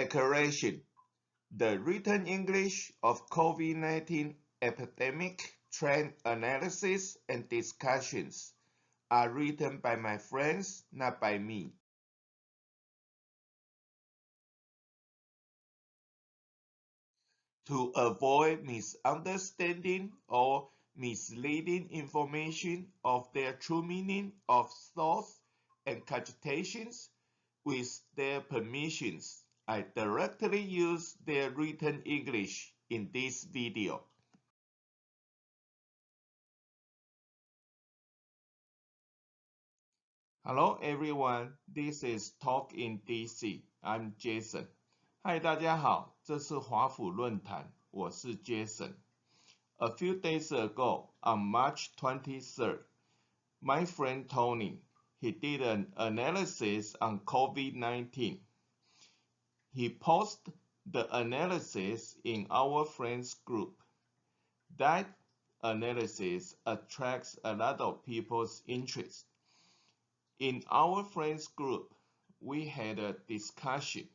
Declaration: The written English of COVID-19 epidemic trend analysis and discussions are written by my friends, not by me. To avoid misunderstanding or misleading information of their true meaning of thoughts and cogitations, with their permissions, I directly use their written English in this video. Hello everyone, this is Talk in DC. I'm Jason. 嗨，大家好，这是华府论坛，我是 Jason. A few days ago, on March 23rd, my friend Tony, he did an analysis on COVID-19. He posted the analysis in our friends group. That analysis attracts a lot of people's interest. In our friends group, we had a discussion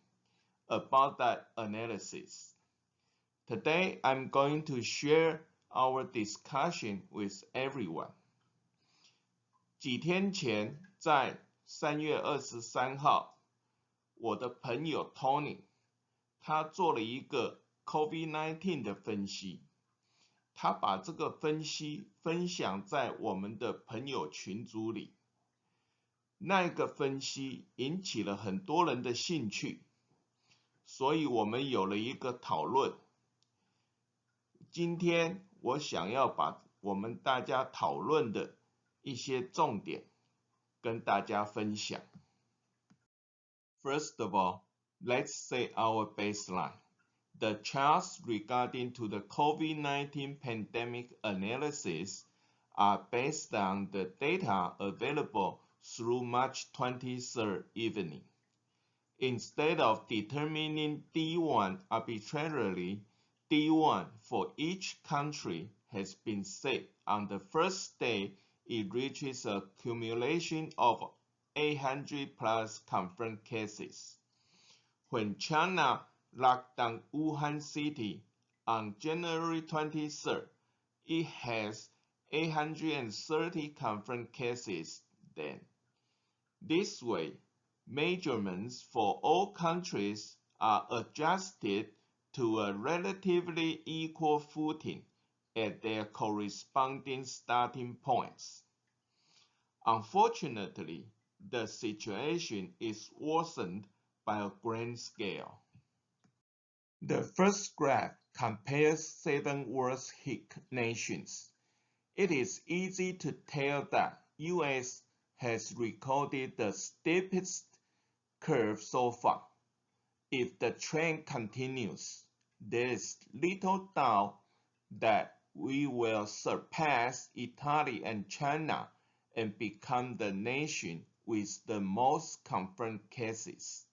about that analysis. Today, I'm going to share our discussion with everyone. 几天前，在3月23号，我的朋友 Tony， 他做了一个 COVID-19 的分析。他把这个分析分享在我们的朋友群组里。那个分析引起了很多人的兴趣，所以我们有了一个讨论。今天我想要把我们大家讨论的一些重点跟大家分享。First of all, let's say our baseline. The charts regarding to the COVID-19 pandemic analysis are based on the data available through March 23rd evening. Instead of determining D1 arbitrarily, D1 for each country has been set on the first day it reaches a accumulation of 800 plus confirmed cases. When China locked down Wuhan City on January 23rd, it has 830 confirmed cases then. This way, measurements for all countries are adjusted to a relatively equal footing at their corresponding starting points. Unfortunately, the situation is worsened by a grand scale. The first graph compares 7 worst-hit nations. It is easy to tell that US has recorded the steepest curve so far. If the trend continues, there is little doubt that we will surpass Italy and China and become the nation with the most confirmed cases.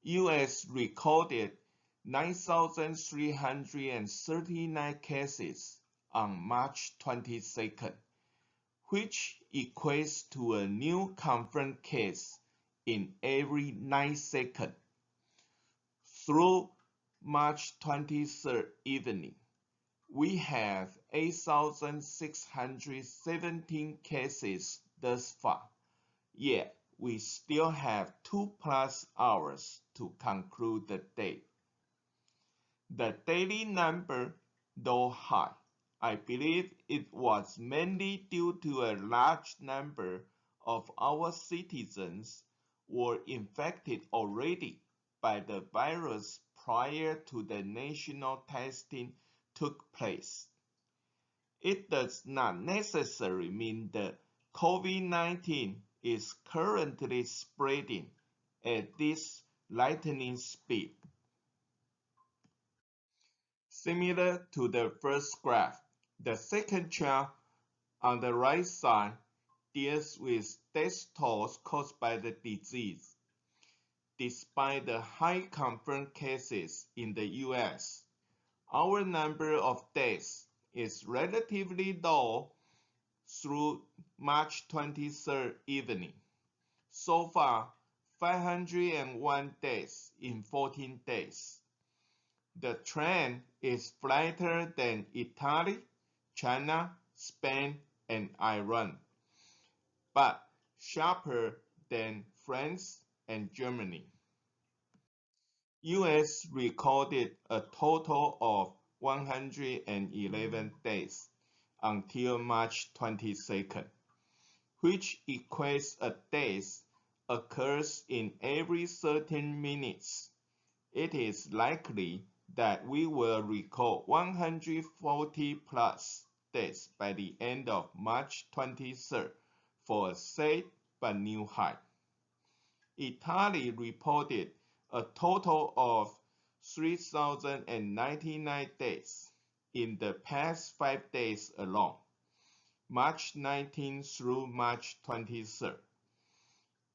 US recorded 9,339 cases on March 22nd, which equates to a new confirmed case in every 9 seconds. Through March 23rd evening, we have 8,617 cases thus far, yet we still have 2+ hours to conclude the day. The daily number, though high, I believe it was mainly due to a large number of our citizens were infected already by the virus prior to the national testing took place. It does not necessarily mean that COVID-19 is currently spreading at this lightning speed. Similar to the first graph, the second chart on the right side deals with death tolls caused by the disease. Despite the high confirmed cases in the US, our number of deaths is relatively low through March 23rd evening. So far, 501 deaths in 14 days. The trend is flatter than Italy, China, Spain, and Iran, but sharper than France and Germany. US recorded a total of 111 deaths until March 22nd, which equates a death occurs in every 13 minutes. It is likely that we will record 140 plus deaths by the end of March 23rd for a safe but new high. Italy reported a total of 3,099 deaths in the past 5 days alone, March 19 through March 23rd.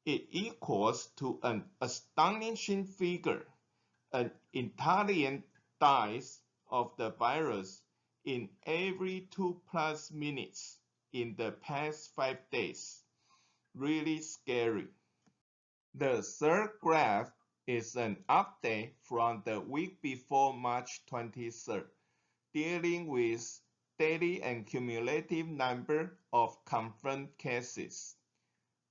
It equals to an astonishing figure. An Italian dies of the virus in every 2+ minutes in the past 5 days. Really scary. The third graph is an update from the week before March 23rd, dealing with daily and cumulative number of confirmed cases.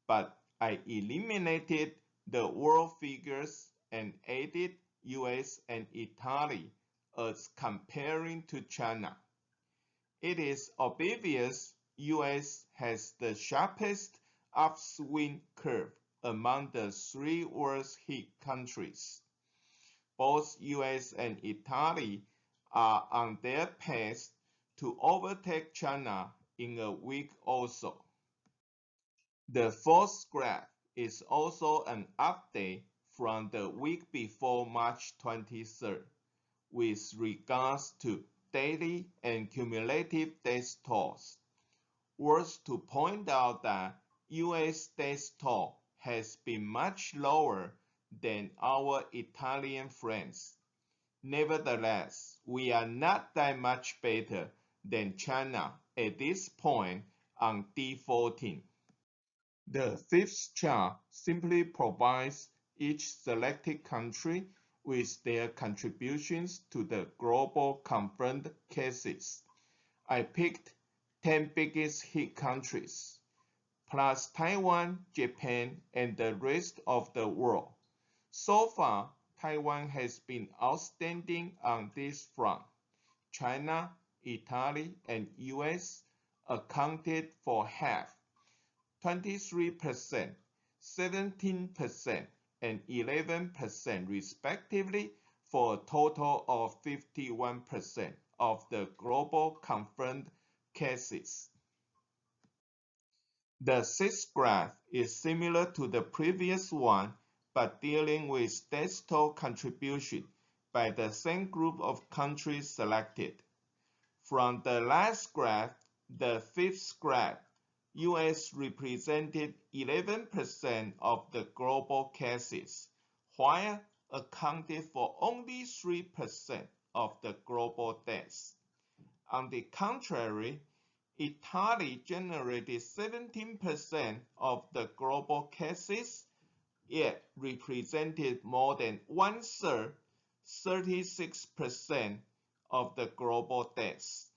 But I eliminated the world figures and added US and Italy as comparing to China. It is obvious US has the sharpest upswing curve among the 3 worst hit countries. Both US and Italy are on their path to overtake China in a week or so. The fourth graph is also an update from the week before March 23rd with regards to daily and cumulative death tolls. Worth to point out that US death toll has been much lower than our Italian friends. Nevertheless, we are not that much better than China at this point on D14. The fifth chart simply provides each selected country with their contributions to the global confirmed cases. I picked 10 biggest hit countries, plus Taiwan, Japan, and the rest of the world. So far, Taiwan has been outstanding on this front. China, Italy, and US accounted for half, 23%, 17%, and 11% respectively, for a total of 51% of the global confirmed cases. The sixth graph is similar to the previous one, but dealing with death toll contribution by the same group of countries selected. From the last graph, the fifth graph, US represented 11% of the global cases, while accounted for only 3% of the global deaths. On the contrary, Italy generated 17% of the global cases, yet represented more than 1/3, 36% of the global deaths.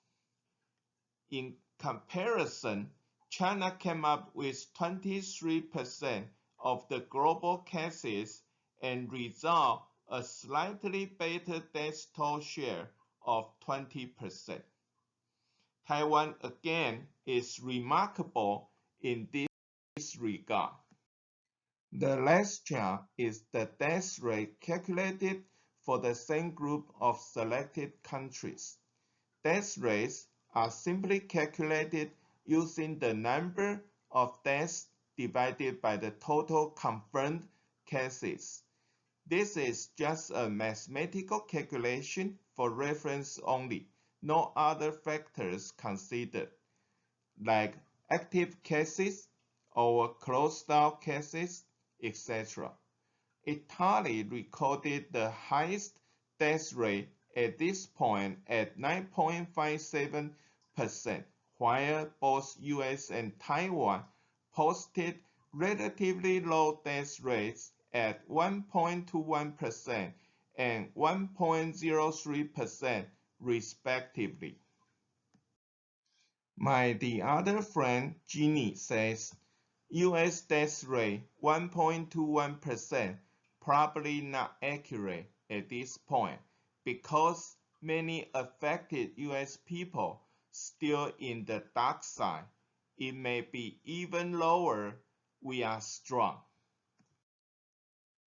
In comparison, China came up with 23% of the global cases and resolved a slightly better death toll share of 20%. Taiwan again is remarkable in this regard. The last chart is the death rate calculated for the same group of selected countries. Death rates are simply calculated using the number of deaths divided by the total confirmed cases. This is just a mathematical calculation for reference only, no other factors considered, like active cases or closed-down cases, etc. Italy recorded the highest death rate at this point at 9.57%, while both US and Taiwan posted relatively low death rates at 1.21% and 1.03% respectively. The other friend, Ginny, says US death rate 1.21%, probably not accurate at this point because many affected US people still in the dark side. It may be even lower. We are strong.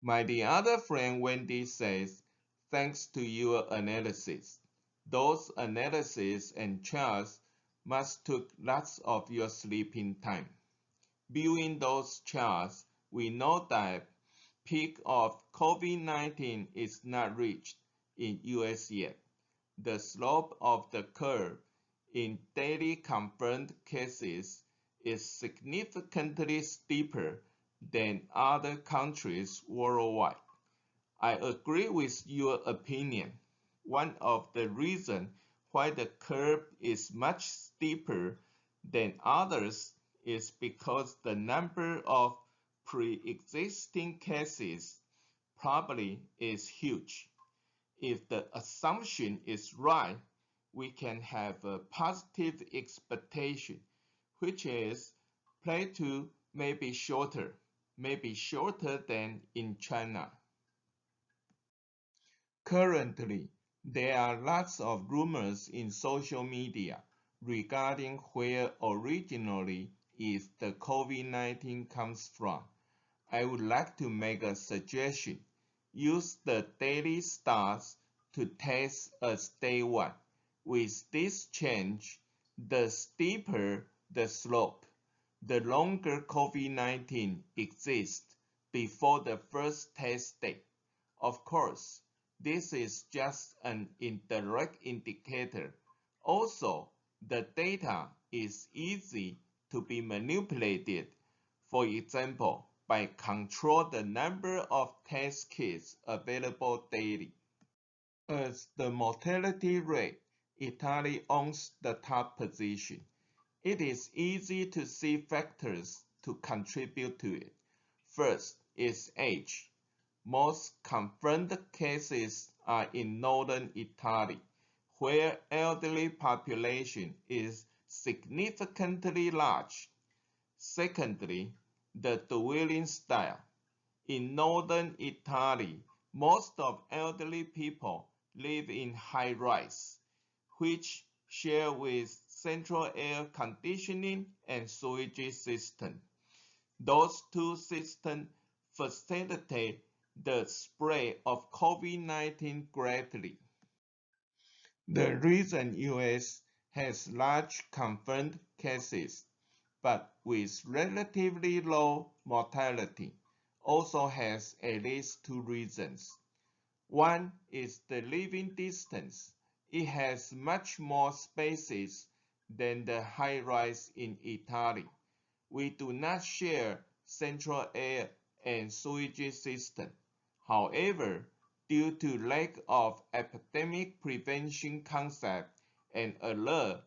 The other friend, Wendy, says, thanks to your analysis. Those analyses and charts must took lots of your sleeping time. Viewing those charts, we know that peak of COVID-19 is not reached in US yet. The slope of the curve in daily confirmed cases is significantly steeper than other countries worldwide. I agree with your opinion. One of the reasons why the curve is much steeper than others is because the number of pre-existing cases probably is huge. If the assumption is right, we can have a positive expectation, which is plateau may be shorter than in China. Currently, there are lots of rumors in social media regarding where originally is the COVID-19 comes from. I would like to make a suggestion. Use the daily stats to test as day one. With this change, the steeper the slope, the longer COVID-19 exists before the first test day. Of course, this is just an indirect indicator. Also, the data is easy to be manipulated. For example, by control the number of test kits available daily. As the mortality rate, Italy owns the top position. It is easy to see factors to contribute to it. First is age. Most confirmed cases are in northern Italy, where elderly population is significantly large. Secondly, the dwelling style. In northern Italy, most of elderly people live in high-rise, which share with central air conditioning and sewage system. Those two systems facilitate the spread of COVID-19 greatly. The reason US has large confirmed cases, but with relatively low mortality, also has at least two reasons. One is the living distance. It has much more spaces than the high-rise in Italy. We do not share central air and sewage system. However, due to lack of epidemic prevention concept and alert,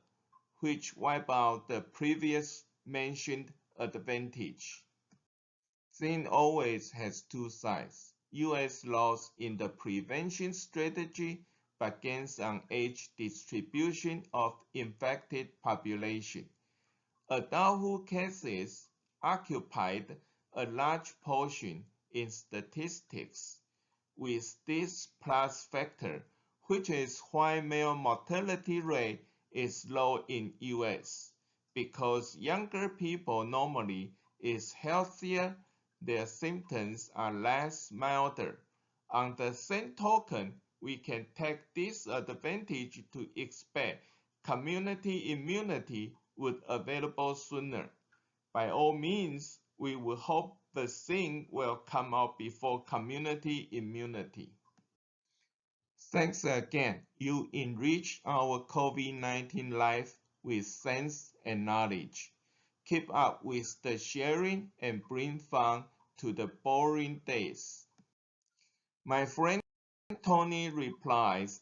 which wipe out the previous mentioned advantage. Thing always has two sides. US lost in the prevention strategy but gains on age distribution of infected population. Adulthood cases occupied a large portion in statistics. With this plus factor, which is why male mortality rate is low in US, because younger people normally is healthier, their symptoms are less milder. On the same token, we can take this advantage to expect community immunity would available sooner. By all means, we will hope vaccine will come out before community immunity. Thanks again. You enrich our COVID-19 life with sense and knowledge. Keep up with the sharing and bring fun to the boring days. My friend Tony replies,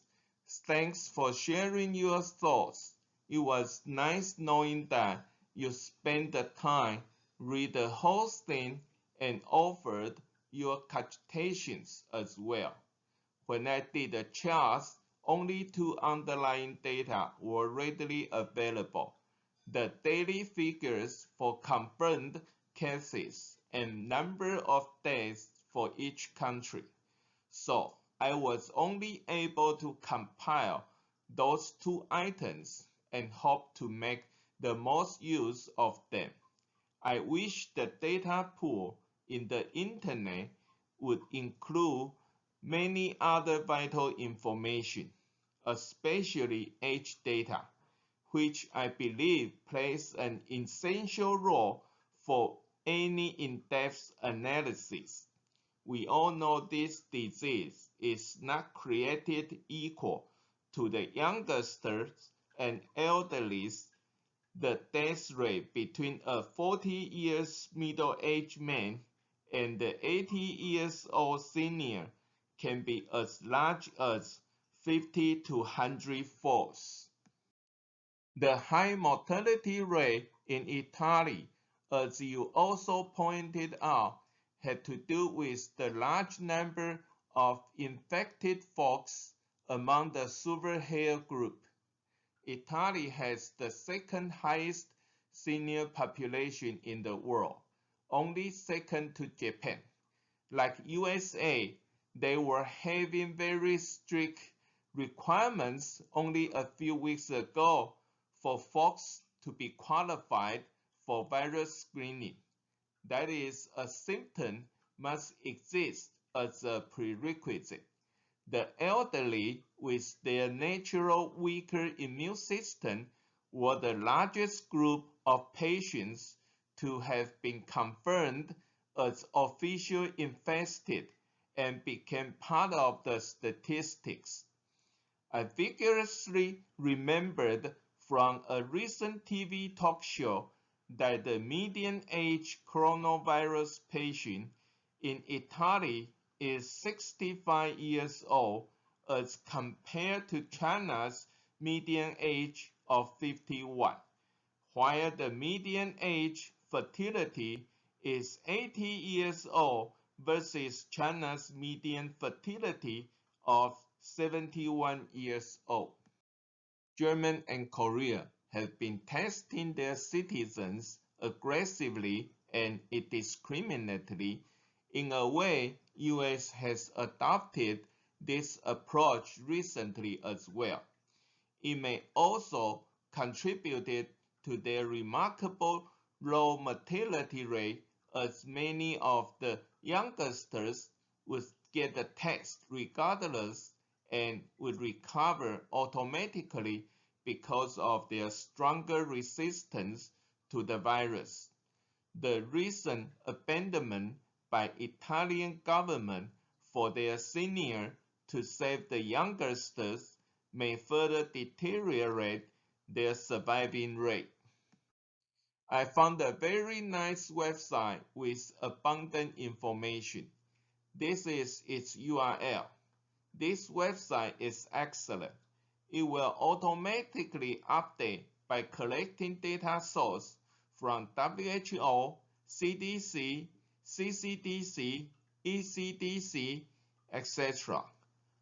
thanks for sharing your thoughts. It was nice knowing that you spent the time, read the whole thing, and offered your cogitations as well. When I did the charts, only two underlying data were readily available: the daily figures for confirmed cases and number of deaths for each country. So I was only able to compile those two items and hope to make the most use of them. I wish the data pool in the Internet would include many other vital information, especially age data, which I believe plays an essential role for any in-depth analysis. We all know this disease is not created equal to the youngsters and elderly. The death rate between a 40 years middle-aged man and the 80 years old senior can be as large as 50 to 100-fold. The high mortality rate in Italy, as you also pointed out, had to do with the large number of infected folks among the silver hair group. Italy has the second highest senior population in the world, only second to Japan. Like USA, they were having very strict requirements only a few weeks ago for folks to be qualified for virus screening. That is, a symptom must exist as a prerequisite. The elderly, with their natural weaker immune system, were the largest group of patients to have been confirmed as officially infected and became part of the statistics. I vigorously remembered from a recent TV talk show that the median age coronavirus patient in Italy is 65 years old as compared to China's median age of 51, while the median age fertility is 80 years old versus China's median fertility of 71 years old. Germany and Korea have been testing their citizens aggressively and indiscriminately. In a way, US has adopted this approach recently as well. It may also contribute to their remarkable low mortality rate, as many of the youngsters would get the test regardless and would recover automatically because of their stronger resistance to the virus. The recent abandonment by Italian government for their senior to save the youngsters may further deteriorate their surviving rate. I found a very nice website with abundant information. This is its URL. This website is excellent. It will automatically update by collecting data sources from WHO, CDC, CCDC, ECDC, etc.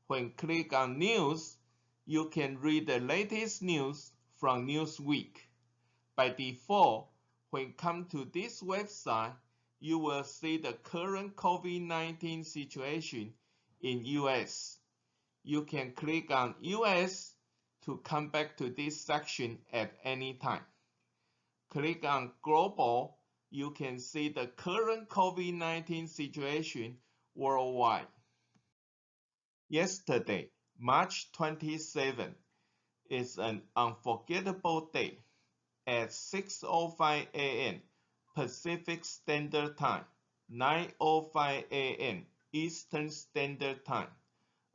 When click on News, you can read the latest news from Newsweek. By default, when come to this website, you will see the current COVID-19 situation in US. You can click on US to come back to this section at any time. Click on Global, you can see the current COVID-19 situation worldwide. Yesterday, March 27, is an unforgettable day. At 6:05 a.m. Pacific Standard Time, 9:05 a.m. Eastern Standard Time.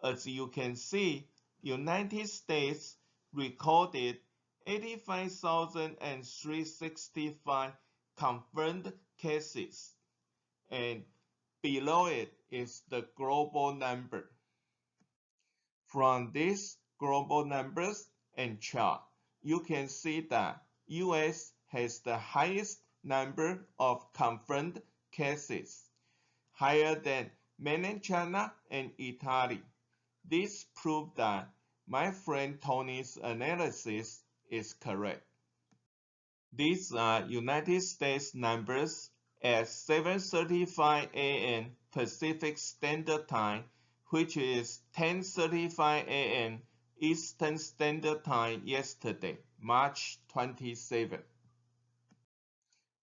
As you can see, United States recorded 85,365 confirmed cases, and below it is the global number. From these global numbers and chart, you can see that US has the highest number of confirmed cases, higher than mainland China, and Italy. This proves that my friend Tony's analysis is correct. These are United States numbers at 7:35 a.m. Pacific Standard Time, which is 10:35 a.m. Eastern Standard Time yesterday, March 27.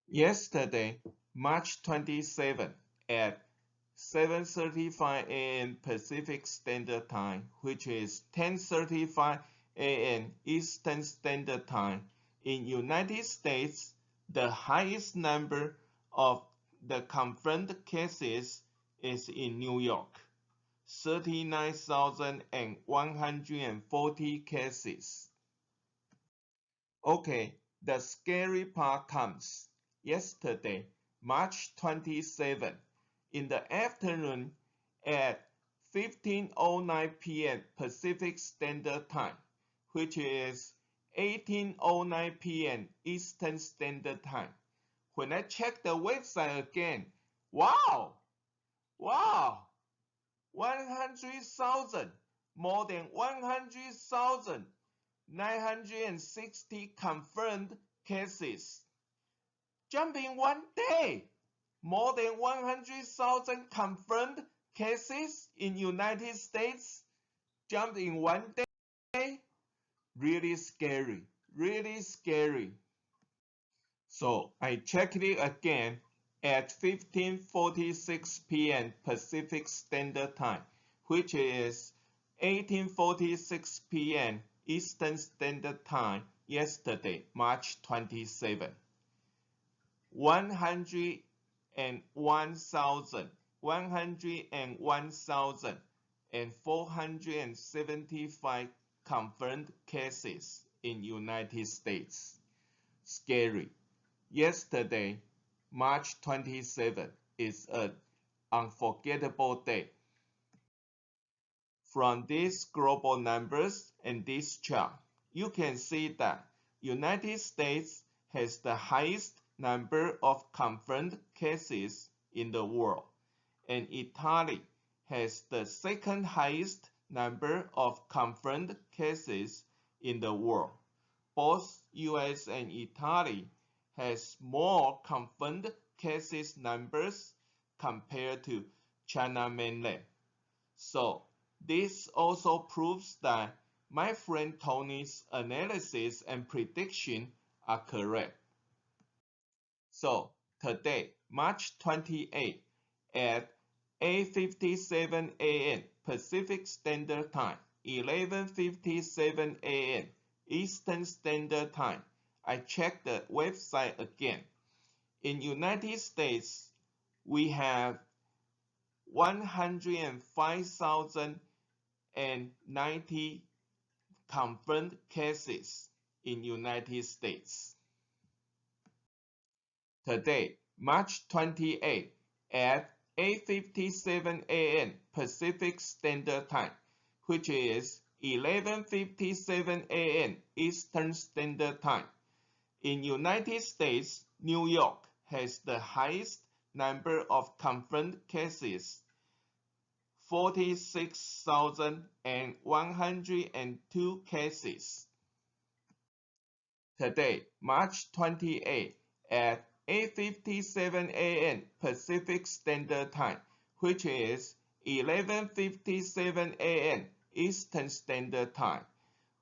Yesterday, March 27 at 7:35 a.m. Pacific Standard Time, which is 10:35 a.m. Eastern Standard Time, in United States, the highest number of the confirmed cases is in New York, 39,140 cases. Okay, the scary part comes. Yesterday, March 27, in the afternoon at 15:09 p.m. Pacific Standard Time, which is 18:09 p.m. Eastern Standard Time. When I checked the website again, wow, 100,000, more than 100,000. 960 confirmed cases. Jump in one day, more than 100,000 confirmed cases in United States. Jump in one day. Really scary, really scary. So I checked it again at 15:46 p.m. Pacific Standard Time, which is 18:46 p.m. Eastern Standard Time yesterday, March 27. 101,475 confirmed cases in United States. Scary. Yesterday, March 27, is an unforgettable day. From these global numbers and this chart, you can see that United States has the highest number of confirmed cases in the world, and Italy has the second highest number of confirmed cases in the world. Both US and Italy has more confirmed cases numbers compared to China mainland. So this also proves that my friend Tony's analysis and prediction are correct. So today, March 28 at 8:57 a.m. Pacific Standard Time, 11:57 a.m. Eastern Standard Time, I checked the website again. In United States, we have 105,090 confirmed cases in United States. Today, March 28 at 8:57 a.m. Pacific Standard Time, which is 11:57 a.m. Eastern Standard Time. In United States, New York has the highest number of confirmed cases, 46,102 cases. Today, March 28 at 8:57 a.m. Pacific Standard Time, which is 11:57 a.m. Eastern Standard Time.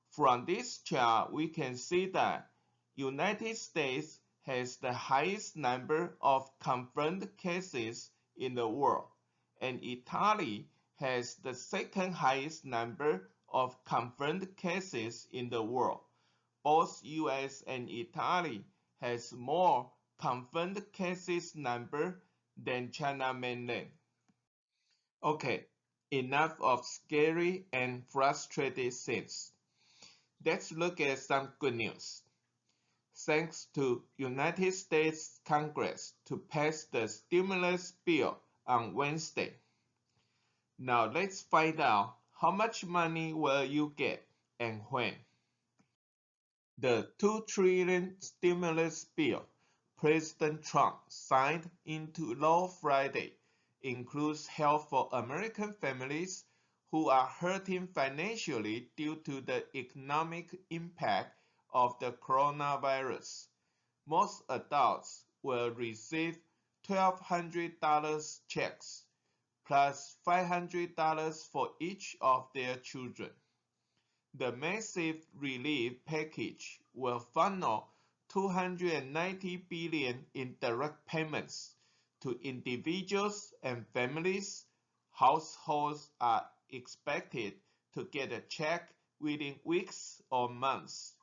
From this chart, we can see that United States has the highest number of confirmed cases in the world, and Italy has the second highest number of confirmed cases in the world. Both US and Italy has more confirmed cases number than China mainland. Okay, enough of scary and frustrated scenes. Let's look at some good news. Thanks to United States Congress to pass the stimulus bill on Wednesday. Now let's find out how much money will you get and when. The $2 trillion stimulus bill President Trump signed into law Friday includes help for American families who are hurting financially due to the economic impact of the coronavirus. Most adults will receive $1,200 checks, plus $500 for each of their children. The massive relief package will funnel $290 billion in direct payments to individuals and families. Households are expected to get a check within weeks or months.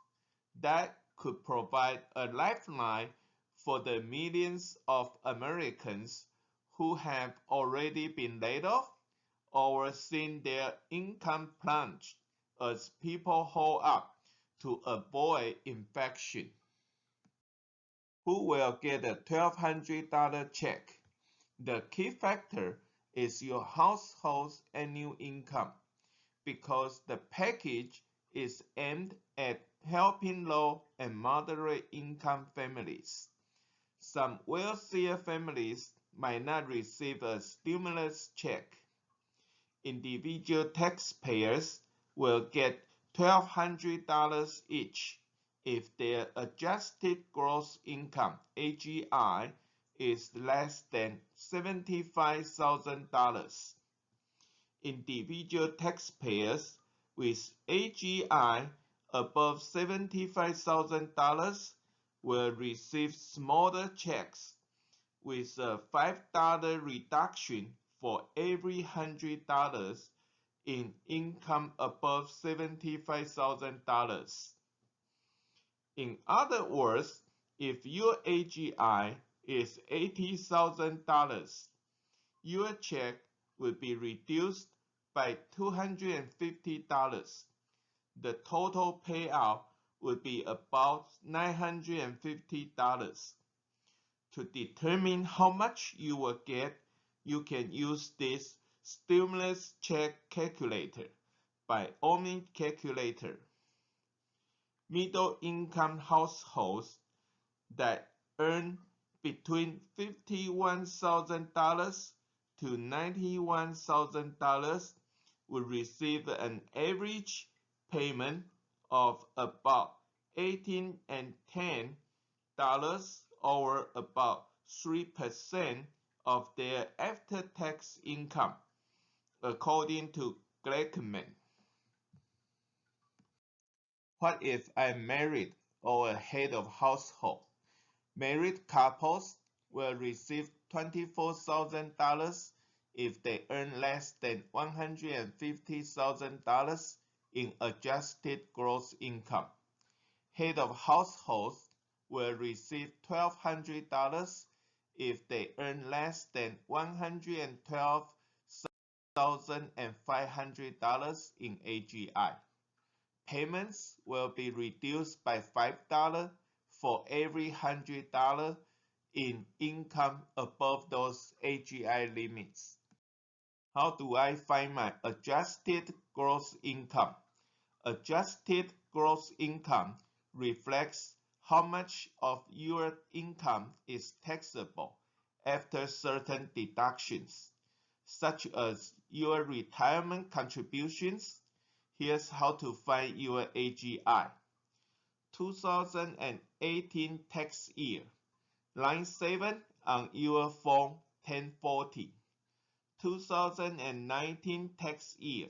That could provide a lifeline for the millions of Americans who have already been laid off or seen their income plunge as people hold up to avoid infection. Who will get a $1,200 check? The key factor is your household's annual income, because the package is aimed at helping low and moderate income families. Some wealthier families might not receive a stimulus check. Individual taxpayers will get $1,200 each if their adjusted gross income (AGI) is less than $75,000. Individual taxpayers with AGI above $75,000 will receive smaller checks, with a $5 reduction for every $100 in income above $75,000. In other words, if your AGI is $80,000, your check will be reduced by $250. The total payout would be about $950. To determine how much you will get, you can use this stimulus check calculator by Omni Calculator. Middle-income households that earn between $51,000 to $91,000 will receive an average payment of about $18 and $10, or about 3% of their after-tax income, according to Glickman. What if I'm married or a head of household? Married couples will receive $24,000 if they earn less than $150,000 in adjusted gross income. Head of households will receive $1,200 if they earn less than $112,500 in AGI. Payments will be reduced by $5 for every $100 in income above those AGI limits. How do I find my adjusted gross income? Adjusted gross income reflects how much of your income is taxable after certain deductions, such as your retirement contributions. Here's how to find your AGI. 2018 tax year, line 7 on your Form 1040. 2019 tax year,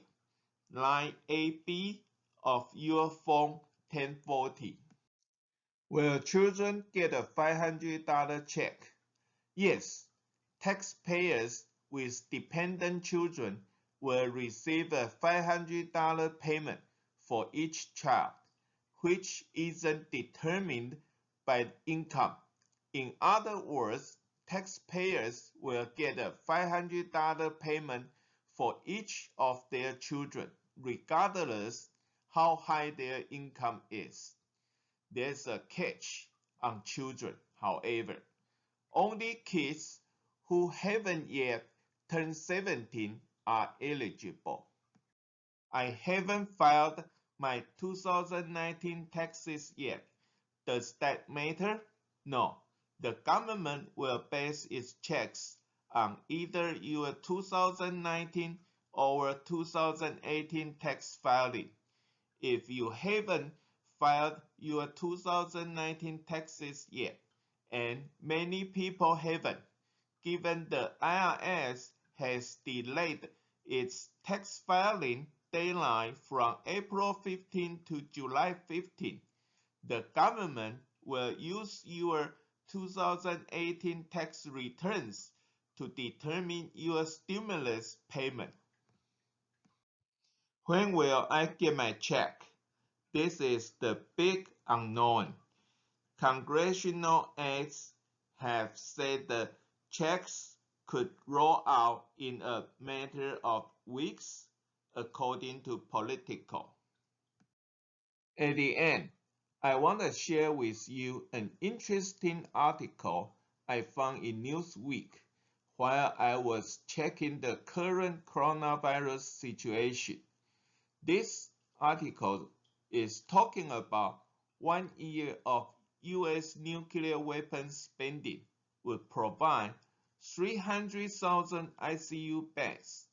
line AB of your Form 1040. Will children get a $500 check? Yes, taxpayers with dependent children will receive a $500 payment for each child, which isn't determined by income. In other words, taxpayers will get a $500 payment for each of their children, regardless how high their income is. There's a catch on children, however. Only kids who haven't yet turned 17 are eligible. I haven't filed my 2019 taxes yet. Does that matter? No. The government will base its checks on either your 2019 or 2018 tax filing. If you haven't filed your 2019 taxes yet, and many people haven't, given the IRS has delayed its tax filing deadline from April 15 to July 15, the government will use your 2018 tax returns to determine your stimulus payment. When will I get my check? This is the big unknown. Congressional aides have said the checks could roll out in a matter of weeks, according to Politico. At the end, I want to share with you an interesting article I found in Newsweek while I was checking the current coronavirus situation. This article is talking about 1 year of U.S. nuclear weapons spending would provide 300,000 ICU beds,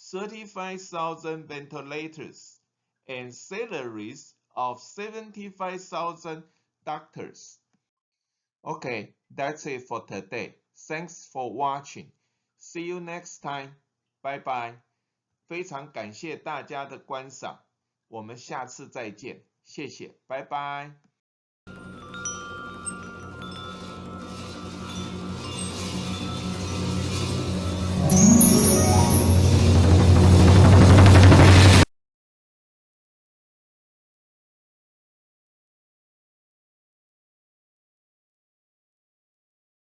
35,000 ventilators, and salaries of 75,000 doctors. Okay, that's it for today. Thanks for watching. See you next time. Bye bye. 非常感谢大家的观赏，我们下次再见，谢谢，拜拜。